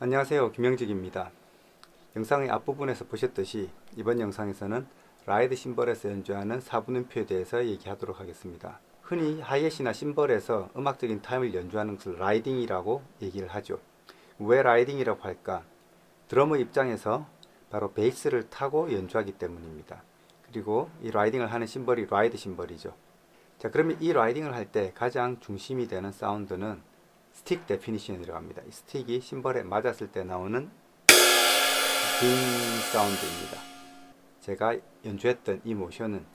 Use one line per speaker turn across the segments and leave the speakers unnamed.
안녕하세요, 김영직입니다. 영상의 앞부분에서 보셨듯이 이번 영상에서는 라이드 심벌에서 연주하는 4분음표에 대해서 얘기하도록 하겠습니다. 흔히 하이햇이나 심벌에서 음악적인 타임을 연주하는 것을 라이딩이라고 얘기를 하죠. 왜 라이딩이라고 할까? 드러머 입장에서 바로 베이스를 타고 연주하기 때문입니다. 그리고 이 라이딩을 하는 심벌이 라이드 심벌이죠. 자, 그러면 이 라이딩을 할 때 가장 중심이 되는 사운드는 스틱 데피니션에 들어갑니다. 이 스틱이 심벌에 맞았을 때 나오는 딩 사운드입니다. 제가 연주했던 이 모션은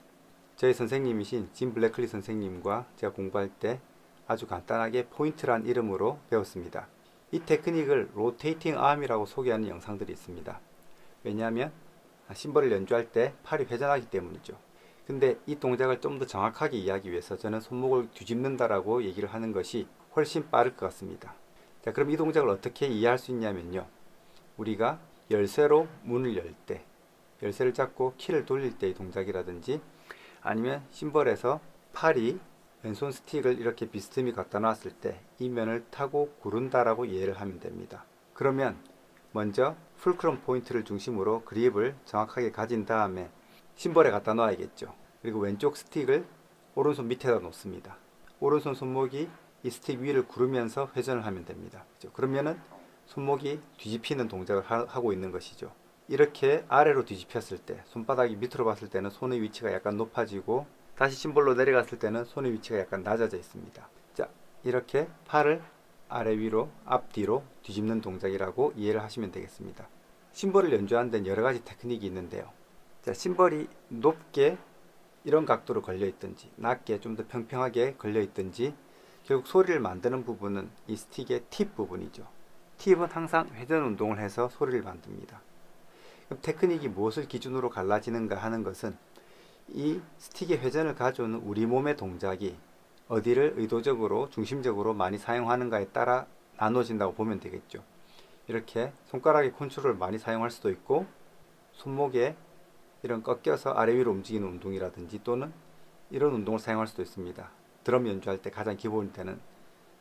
저희 선생님이신 짐 블래클리 선생님과 제가 공부할 때 아주 간단하게 포인트란 이름으로 배웠습니다. 이 테크닉을 로테이팅 아음이라고 소개하는 영상들이 있습니다. 왜냐하면 심벌을 연주할 때 팔이 회전하기 때문이죠. 근데 이 동작을 좀 더 정확하게 이해하기 위해서 저는 손목을 뒤집는다라고 얘기를 하는 것이 훨씬 빠를 것 같습니다. 자, 그럼 이 동작을 어떻게 이해할 수 있냐면요. 우리가 열쇠로 문을 열 때, 열쇠를 잡고 키를 돌릴 때의 동작이라든지 아니면 심벌에서 팔이 왼손 스틱을 이렇게 비스듬히 갖다 놨을 때 이 면을 타고 구른다라고 이해를 하면 됩니다. 그러면 먼저 풀크럼 포인트를 중심으로 그립을 정확하게 가진 다음에 심벌에 갖다 놔야겠죠. 그리고 왼쪽 스틱을 오른손 밑에다 놓습니다. 오른손 손목이 이 스틱 위를 구르면서 회전을 하면 됩니다. 그렇죠? 그러면은 손목이 뒤집히는 동작을 하고 있는 것이죠. 이렇게 아래로 뒤집혔을 때 손바닥이 밑으로 봤을 때는 손의 위치가 약간 높아지고 다시 심벌로 내려갔을 때는 손의 위치가 약간 낮아져 있습니다. 자, 이렇게 팔을 아래 위로 앞뒤로 뒤집는 동작이라고 이해를 하시면 되겠습니다. 심벌을 연주하는 데는 여러 가지 테크닉이 있는데요. 자, 심벌이 높게 이런 각도로 걸려 있든지 낮게 좀 더 평평하게 걸려 있든지 결국 소리를 만드는 부분은 이 스틱의 팁 부분이죠. 팁은 항상 회전 운동을 해서 소리를 만듭니다. 그럼 테크닉이 무엇을 기준으로 갈라지는가 하는 것은 이 스틱의 회전을 가져오는 우리 몸의 동작이 어디를 의도적으로 중심적으로 많이 사용하는가에 따라 나눠진다고 보면 되겠죠. 이렇게 손가락의 컨트롤을 많이 사용할 수도 있고 손목에 이런 꺾여서 아래 위로 움직이는 운동이라든지 또는 이런 운동을 사용할 수도 있습니다. 드럼 연주할 때 가장 기본이 되는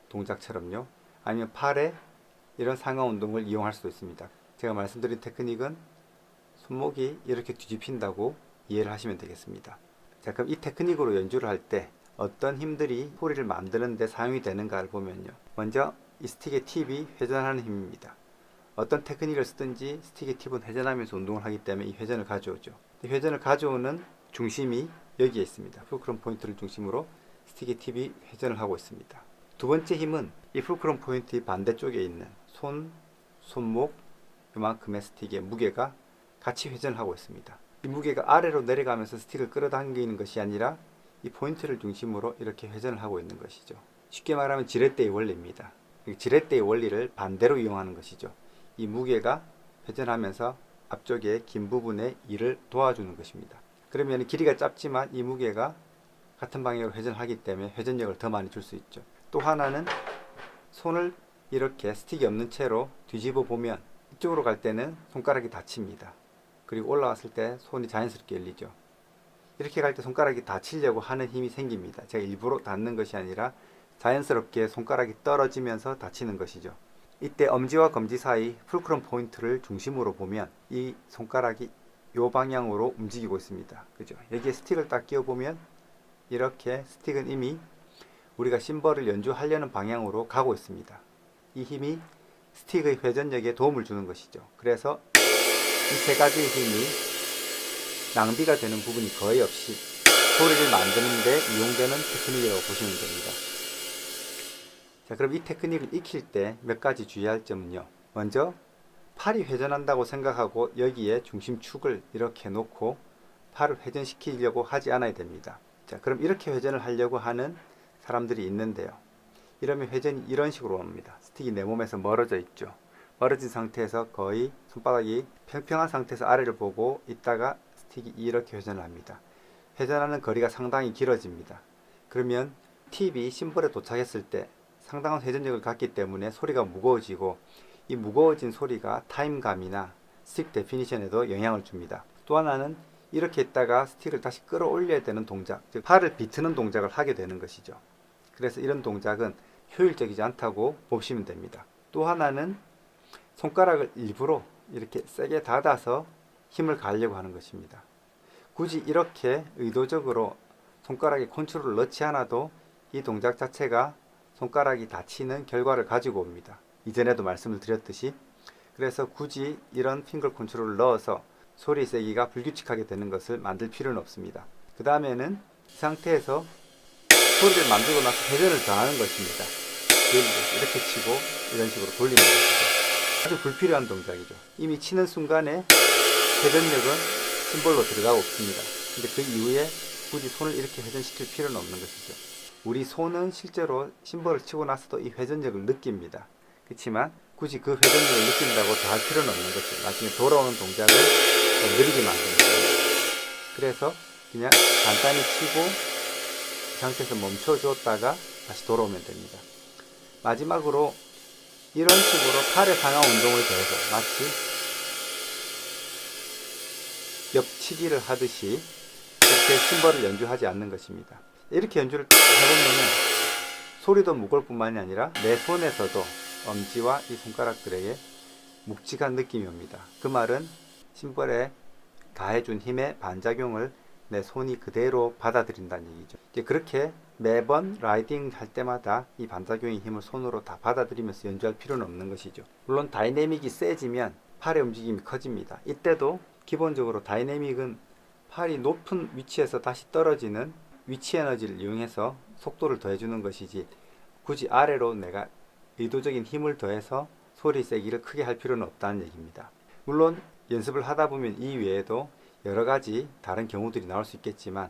동작처럼요. 아니면 팔에 이런 상하 운동을 이용할 수도 있습니다. 제가 말씀드린 테크닉은 손목이 이렇게 뒤집힌다고 이해를 하시면 되겠습니다. 자, 그럼 이 테크닉으로 연주를 할 때 어떤 힘들이 소리를 만드는 데 사용이 되는가를 보면요. 먼저 이 스틱의 팁이 회전하는 힘입니다. 어떤 테크닉을 쓰든지 스틱의 팁은 회전하면서 운동을 하기 때문에 이 회전을 가져오죠. 이 회전을 가져오는 중심이 여기에 있습니다. 풀크럼 포인트를 중심으로 스틱의 팁이 회전을 하고 있습니다. 두 번째 힘은 이 풀크럼 포인트의 반대쪽에 있는 손목 이만큼의 스틱의 무게가 같이 회전을 하고 있습니다. 이 무게가 아래로 내려가면서 스틱을 끌어당기는 것이 아니라 이 포인트를 중심으로 이렇게 회전을 하고 있는 것이죠. 쉽게 말하면 지렛대의 원리입니다. 지렛대의 원리를 반대로 이용하는 것이죠. 이 무게가 회전하면서 앞쪽에 긴 부분에 일을 도와주는 것입니다. 그러면 길이가 짧지만 이 무게가 같은 방향으로 회전하기 때문에 회전력을 더 많이 줄 수 있죠. 또 하나는 손을 이렇게 스틱이 없는 채로 뒤집어 보면 이쪽으로 갈 때는 손가락이 다칩니다. 그리고 올라왔을 때 손이 자연스럽게 열리죠. 이렇게 갈 때 손가락이 다치려고 하는 힘이 생깁니다. 제가 일부러 닿는 것이 아니라 자연스럽게 손가락이 떨어지면서 다치는 것이죠. 이때 엄지와 검지 사이 풀크럼 포인트를 중심으로 보면 이 손가락이 이 방향으로 움직이고 있습니다. 그죠? 여기에 스틱을 딱 끼워 보면 이렇게 스틱은 이미 우리가 심벌을 연주하려는 방향으로 가고 있습니다. 이 힘이 스틱의 회전력에 도움을 주는 것이죠. 그래서 이 세 가지의 힘이 낭비가 되는 부분이 거의 없이 소리를 만드는 데 이용되는 테크닉이라고 보시면 됩니다. 자, 그럼 이 테크닉을 익힐 때 몇 가지 주의할 점은요. 먼저 팔이 회전한다고 생각하고 여기에 중심축을 이렇게 놓고 팔을 회전시키려고 하지 않아야 됩니다. 자, 그럼 이렇게 회전을 하려고 하는 사람들이 있는데요. 이러면 회전이 이런 식으로 옵니다. 스틱이 내 몸에서 멀어져 있죠. 멀어진 상태에서 거의 손바닥이 평평한 상태에서 아래를 보고 있다가 스틱이 이렇게 회전을 합니다. 회전하는 거리가 상당히 길어집니다. 그러면 팁이 심벌에 도착했을 때 상당한 회전력을 갖기 때문에 소리가 무거워지고 이 무거워진 소리가 타임감이나 스틱 데피니션에도 영향을 줍니다. 또 하나는 이렇게 있다가 스틱을 다시 끌어올려야 되는 동작, 즉 팔을 비트는 동작을 하게 되는 것이죠. 그래서 이런 동작은 효율적이지 않다고 보시면 됩니다. 또 하나는 손가락을 일부러 이렇게 세게 닫아서 힘을 가하려고 하는 것입니다. 굳이 이렇게 의도적으로 손가락에 컨트롤을 넣지 않아도 이 동작 자체가 손가락이 다치는 결과를 가지고 옵니다. 이전에도 말씀을 드렸듯이. 그래서 굳이 이런 핑거 컨트롤을 넣어서 소리 세기가 불규칙하게 되는 것을 만들 필요는 없습니다. 그 다음에는 이 상태에서 소리를 만들고 나서 회전을 더하는 것입니다. 이렇게 치고 이런 식으로 돌리는 것이죠. 아주 불필요한 동작이죠. 이미 치는 순간에 회전력은 심볼로 들어가고 없습니다. 근데 그 이후에 굳이 손을 이렇게 회전시킬 필요는 없는 것이죠. 우리 손은 실제로 심볼을 치고 나서도 이 회전력을 느낍니다. 그렇지만 굳이 그 회전력을 느낀다고 다 할 필요는 없는 거죠. 나중에 돌아오는 동작을 느리게 만드는 거예요. 그래서 그냥 간단히 치고 이 상태에서 멈춰주었다가 다시 돌아오면 됩니다. 마지막으로 이런 식으로 팔의 상하 운동을 더해서 마치 옆치기를 하듯이 이렇게 심벌을 연주하지 않는 것입니다. 이렇게 연주를 해보면 소리도 무거울 뿐만이 아니라 내 손에서도 엄지와 이 손가락들에게 묵직한 느낌이 옵니다. 그 말은 심벌에 가해준 힘의 반작용을 내 손이 그대로 받아들인다는 얘기죠. 이제 그렇게 매번 라이딩 할 때마다 이 반작용의 힘을 손으로 다 받아들이면서 연주할 필요는 없는 것이죠. 물론 다이내믹이 세지면 팔의 움직임이 커집니다. 이때도 기본적으로 다이내믹은 팔이 높은 위치에서 다시 떨어지는 위치 에너지를 이용해서 속도를 더해주는 것이지 굳이 아래로 내가 의도적인 힘을 더해서 소리 세기를 크게 할 필요는 없다는 얘기입니다. 물론 연습을 하다 보면 이 외에도 여러 가지 다른 경우들이 나올 수 있겠지만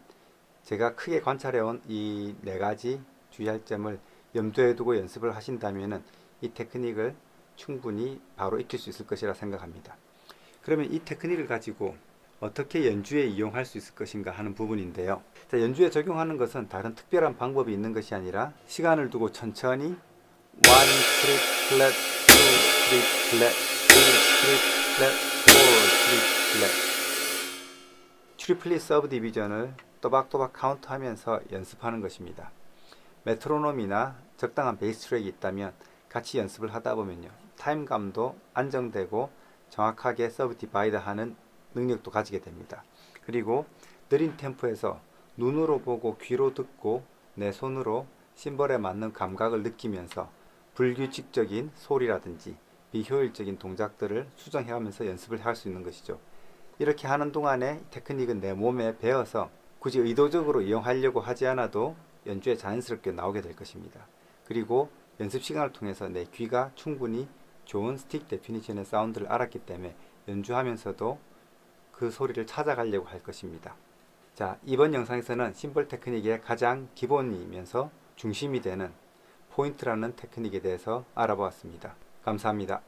제가 크게 관찰해온 이 네 가지 주의할 점을 염두에 두고 연습을 하신다면 이 테크닉을 충분히 바로 익힐 수 있을 것이라 생각합니다. 그러면 이 테크닉을 가지고 어떻게 연주에 이용할 수 있을 것인가 하는 부분인데요. 자, 연주에 적용하는 것은 다른 특별한 방법이 있는 것이 아니라 시간을 두고 천천히 1 트립 플랫, 2 트립 플랫, 3 트립 플랫, 4 트립 플랫 트리플릿 서브 디비전을 또박또박 카운트하면서 연습하는 것입니다. 메트로놈이나 적당한 베이스 트랙이 있다면 같이 연습을 하다 보면요, 타임감도 안정되고 정확하게 서브 디바이더 하는 능력도 가지게 됩니다. 그리고 느린 템포에서 눈으로 보고 귀로 듣고 내 손으로 심벌에 맞는 감각을 느끼면서 불규칙적인 소리라든지 비효율적인 동작들을 수정해가면서 연습을 할 수 있는 것이죠. 이렇게 하는 동안에 테크닉은 내 몸에 배어서 굳이 의도적으로 이용하려고 하지 않아도 연주에 자연스럽게 나오게 될 것입니다. 그리고 연습 시간을 통해서 내 귀가 충분히 좋은 스틱 데피니션의 사운드를 알았기 때문에 연주하면서도 그 소리를 찾아가려고 할 것입니다. 자, 이번 영상에서는 심벌 테크닉의 가장 기본이면서 중심이 되는 포인트라는 테크닉에 대해서 알아보았습니다. 감사합니다.